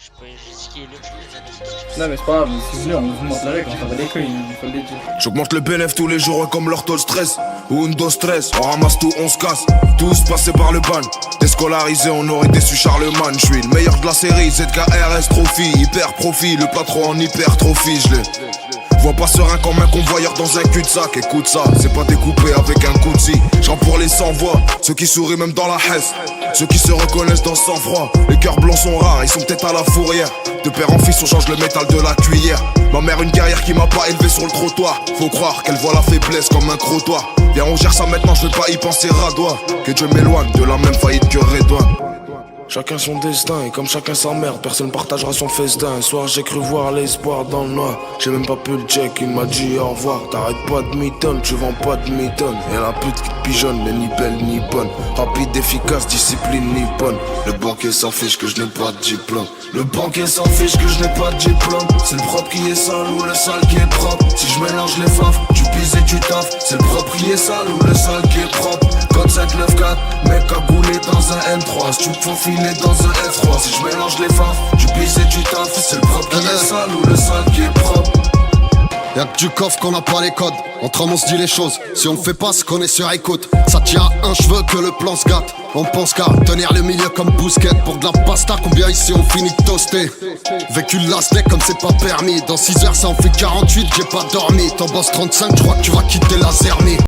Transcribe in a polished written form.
J'ai dit qu'il est Non mais c'est pas grave, si vous voulez on vous montre la règle, on s'en va les couilles, il faut le dire. J'augmente le bénéf tous les jours ouais, comme l'ortho stress ou Undo stress, on ramasse tout, on se casse. Tous passés par le ban, déscolarisés on aurait déçu Charlemagne. Je suis le meilleur de la série, ZKRS Trophy, hyper profit, le patron en hypertrophie, je l'ai. Vois pas serein comme un convoyeur dans un cul-de-sac. Écoute ça, c'est pas découpé avec un coup de scie. J'en pour les sans-voix, ceux qui sourient même dans la hesse, ceux qui se reconnaissent dans le sang-froid. Les cœurs blancs sont rares, ils sont peut-être à la fourrière. De père en fils on change le métal de la cuillère. Ma mère une guerrière qui m'a pas élevé sur le trottoir. Faut croire qu'elle voit la faiblesse comme un crottoir. Viens on gère ça maintenant, je vais pas y penser radois. Que Dieu m'éloigne de la même faillite que Redouane. Chacun son destin et comme chacun sa merde, personne partagera son festin. Un soir j'ai cru voir l'espoir dans le noir. J'ai même pas pu le check, il m'a dit au revoir. T'arrêtes pas de m'étonner, tu vends pas de m'étonne. Et la pute qui te pigeonne, mais ni belle ni bonne. Rapide, efficace, discipline ni bonne. Le banquier s'en fiche que je n'ai pas de diplôme. Le banquier s'en fiche que je n'ai pas de diplôme. C'est le propre qui est sale ou le sale qui est propre. Si je mélange les faf, tu pises et tu taffes. C'est le propre qui est sale ou le sale qui est propre. Code 594, mec cagoulé dans un M3. Si tu te faufiles dans un F3, si je mélange les faf, tu pises et tu taffes. C'est le propre qui est sale ou le sale qui est propre. Y'a que du coffre qu'on n'a pas les codes. Entre hommes on se dit les choses. Si on le fait pas c'est qu'on est sur écoute. Ça tient à un cheveu que le plan se gâte. On pense qu'à tenir le milieu comme Bousquet. Pour de la pasta combien ici on finit de toaster. Vécu le last day comme c'est pas permis. Dans 6 heures ça en fait 48, j'ai pas dormi. T'en bosses 35, je crois que tu vas quitter la Zermie.